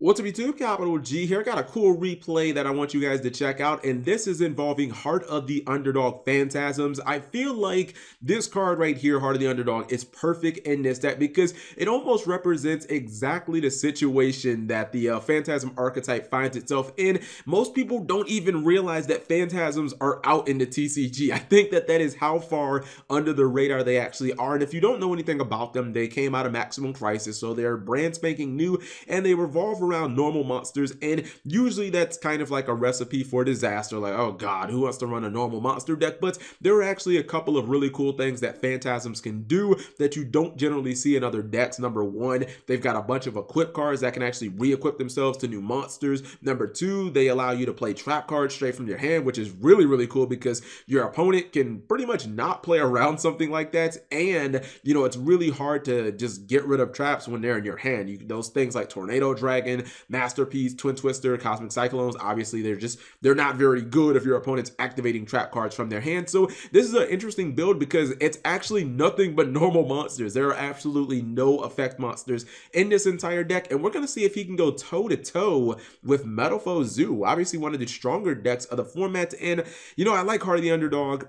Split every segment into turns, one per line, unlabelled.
What's up YouTube, Capital G here. I got a cool replay that I want you guys to check out, and this is involving Heart of the Underdog Phantasms. I feel like this card right here, Heart of the Underdog, is perfect in this deck because it almost represents exactly the situation that the Phantasm archetype finds itself in. Most people don't even realize that Phantasms are out in the TCG. I think that is how far under the radar they actually are, and if you don't know anything about them, they came out of Maximum Crisis, so they're brand spanking new, and they revolve around normal monsters, and usually that's kind of like a recipe for disaster. Like, oh god, who wants to run a normal monster deck? But there are actually a couple of really cool things that Phantasms can do that you don't generally see in other decks. Number one, they've got a bunch of equip cards that can actually re-equip themselves to new monsters. Number two, they allow you to play trap cards straight from your hand, which is really cool because your opponent can pretty much not play around something like that, and you know, it's really hard to just get rid of traps when they're in your hand. Those things like Tornado Dragon, Masterpiece, Twin Twister, Cosmic Cyclones, obviously they're not very good if your opponent's activating trap cards from their hand. So this is an interesting build because it's actually nothing but normal monsters. There are absolutely no effect monsters in this entire deck, and we're going to see if he can go toe-to-toe with Metalfoes Zoo, obviously one of the stronger decks of the format. And you know, I like Heart of the Underdog.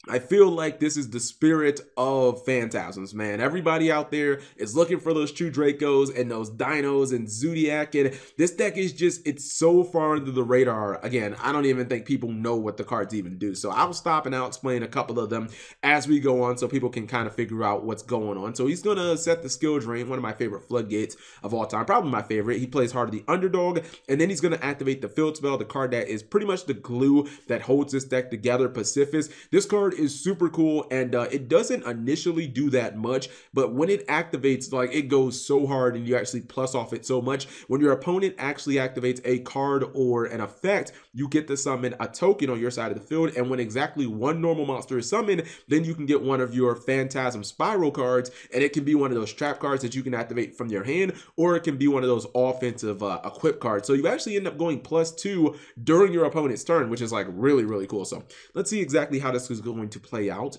I feel like this is the spirit of Phantasms, man. Everybody out there is looking for those true Dracos and those Dinos and Zoodiac, and this deck is just, it's so far under the radar. Again, I don't even think people know what the cards even do. So I'll stop and I'll explain a couple of them as we go on so people can kind of figure out what's going on. So he's going to set the skill drain, one of my favorite floodgates of all time, probably my favorite. He plays Heart of the Underdog, and then he's going to activate the field spell, the card that is pretty much the glue that holds this deck together, Pacifist. This card is super cool, and it doesn't initially do that much, but when it activates, like, it goes so hard and you actually plus off it so much. When your opponent actually activates a card or an effect, you get to summon a token on your side of the field, and when exactly one normal monster is summoned, then you can get one of your Phantasm Spiral cards, and it can be one of those trap cards that you can activate from your hand, or it can be one of those offensive equip cards. So you actually end up going +2 during your opponent's turn, which is like really cool. So let's see exactly how this is going to play out.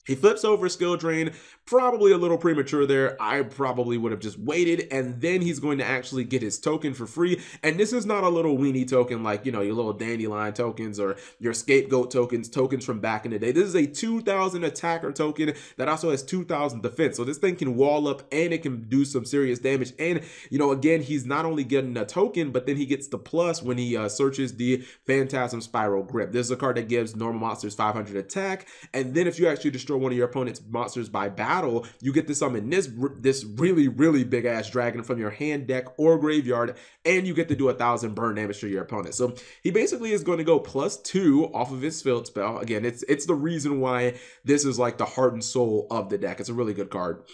He flips over skill drain, probably a little premature there. I probably would have just waited, and then he's going to actually get his token for free. And this is not a little weenie token like, you know, your little dandelion tokens or your scapegoat tokens from back in the day. This is a 2000 attacker token that also has 2000 defense. So this thing can wall up and it can do some serious damage. And, you know, again, he's not only getting a token, but then he gets the plus when he searches the Phantasm Spiral Grip. This is a card that gives normal monsters 500 attack. And then if you actually destroy one of your opponent's monsters by battle, you get to summon this really big ass dragon from your hand, deck, or graveyard, and you get to do 1000 burn damage to your opponent. So he basically is going to go +2 off of his field spell. Again, it's the reason why this is like the heart and soul of the deck. It's a really good card.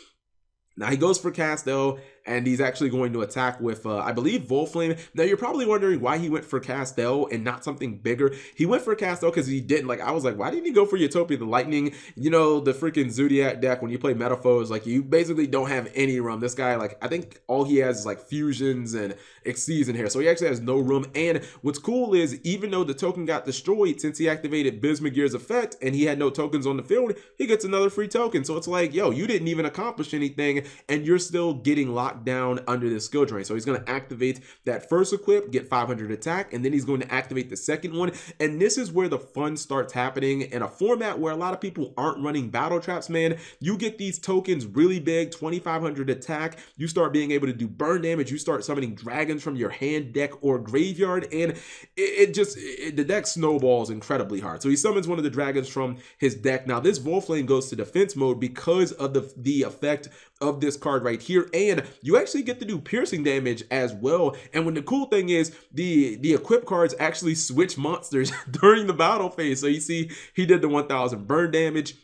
Now he goes for Castel, and he's actually going to attack with, I believe, Volflame. Now you're probably wondering why he went for Castel and not something bigger. He went for Castel because he didn't, like, I was like, why didn't he go for Utopia the Lightning? You know, the freaking Zoodiac deck, when you play Metalfoes, like, you basically don't have any room. This guy, like, I think all he has is like fusions and Xyz in here, so he actually has no room. And what's cool is, even though the token got destroyed, since he activated Bismugear's effect and he had no tokens on the field, he gets another free token. So it's like, yo, you didn't even accomplish anything, and you're still getting locked down under this skill drain. So he's going to activate that first equip, get 500 attack, and then he's going to activate the second one. And this is where the fun starts happening in a format where a lot of people aren't running battle traps, man. You get these tokens really big, 2500 attack, you start being able to do burn damage, you start summoning dragons from your hand, deck, or graveyard, and the deck snowballs incredibly hard. So he summons one of the dragons from his deck. Now this Volflame goes to defense mode because of the effect of this card right here, and you actually get to do piercing damage as well. And when the cool thing is, the equip cards actually switch monsters during the battle phase. So you see he did the 1000 burn damage.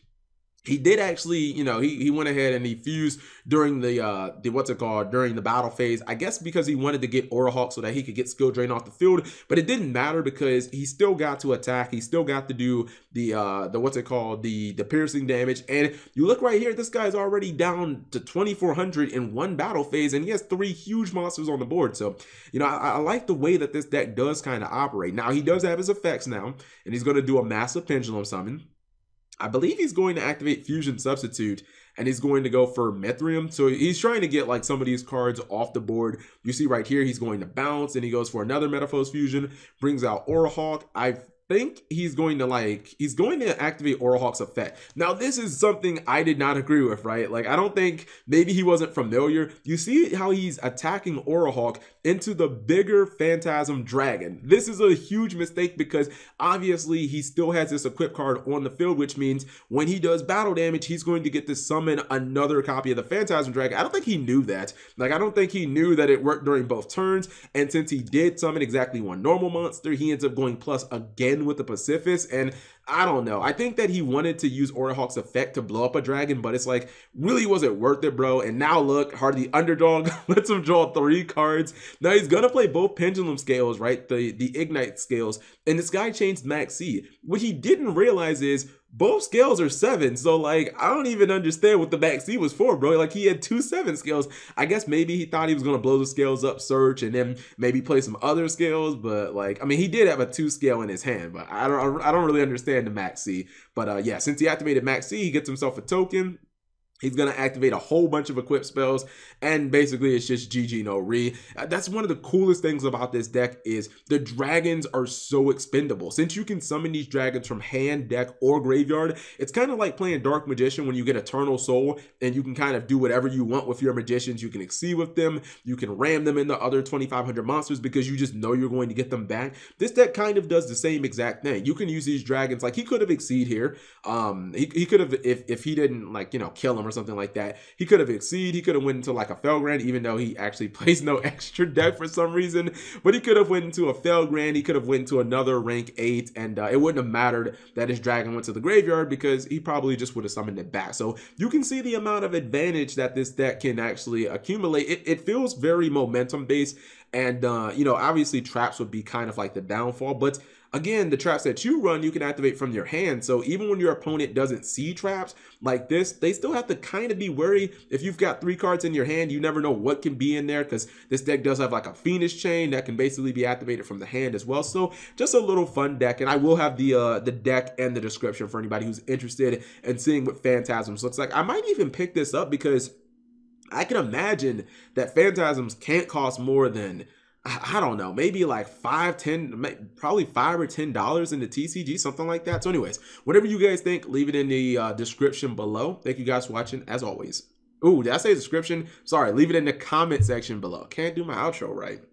He did actually, you know, he went ahead and he fused during during the battle phase, I guess because he wanted to get Orahawk so that he could get skill drain off the field, but it didn't matter because he still got to attack, he still got to do the piercing damage. And you look right here, this guy's already down to 2400 in one battle phase, and he has 3 huge monsters on the board. So, you know, I like the way that this deck does kind of operate. Now he does have his effects now, and he's going to do a massive pendulum summon. I believe he's going to activate Fusion Substitute, and he's going to go for Mithrium. So he's trying to get like some of these cards off the board. You see right here, he's going to bounce, and he goes for another Metalfoes Fusion, brings out Aura Hawk. I think he's going to activate Aura Hawk's effect. Now, this is something I did not agree with, right? Like, I don't think, maybe he wasn't familiar. You see how he's attacking Aura Hawk into the bigger Phantasm Dragon. This is a huge mistake because obviously he still has this equip card on the field, which means when he does battle damage, he's going to get to summon another copy of the Phantasm Dragon. I don't think he knew that. Like, I don't think he knew that it worked during both turns. And since he did summon exactly one normal monster, he ends up going plus again with the Pacifist. And I don't know. I think that he wanted to use Aura Hawk's effect to blow up a dragon, but it's like, really wasn't worth it, bro. And now look, Heart of the Underdog lets him draw 3 cards. Now he's gonna play both Pendulum Scales, right? The Ignite Scales. And this guy changed Max C. What he didn't realize is both scales are 7, so like I don't even understand what the Max C was for, bro. Like he had 2 7 scales. I guess maybe he thought he was gonna blow the scales up, search, and then maybe play some other scales. But like, I mean, he did have a 2 scale in his hand, but I don't really understand the Max C. But yeah, since he activated Max C, he gets himself a token. He's going to activate a whole bunch of equip spells, and basically it's just GG no re. That's one of the coolest things about this deck is the dragons are so expendable. Since you can summon these dragons from hand, deck, or graveyard, it's kind of like playing Dark Magician when you get Eternal Soul, and you can kind of do whatever you want with your magicians. You can exceed with them, you can ram them into other 2,500 monsters because you just know you're going to get them back. This deck kind of does the same exact thing. You can use these dragons, like he could have exceed here. He could have, if he didn't like, you know, kill him or something like that, he could have exceed. He could have went into like a Felgrand, even though he actually plays no extra deck for some reason. But he could have went into a Felgrand. He could have went to another rank 8, and it wouldn't have mattered that his dragon went to the graveyard because he probably just would have summoned it back. So you can see the amount of advantage that this deck can actually accumulate. It feels very momentum based, and you know, obviously traps would be kind of like the downfall, but again, the traps that you run, you can activate from your hand. So even when your opponent doesn't see traps like this, they still have to kind of be wary. If you've got 3 cards in your hand, you never know what can be in there because this deck does have like a Phoenix Chain that can basically be activated from the hand as well. So just a little fun deck, and I will have the deck and the description for anybody who's interested in seeing what Phantasms looks like. I might even pick this up because I can imagine that Phantasms can't cost more than, I don't know, maybe like probably $5 or $10 in the TCG, something like that. So anyways, whatever you guys think, leave it in the description below. Thank you guys for watching, as always. Ooh, did I say description? Sorry, leave it in the comment section below. Can't do my outro right.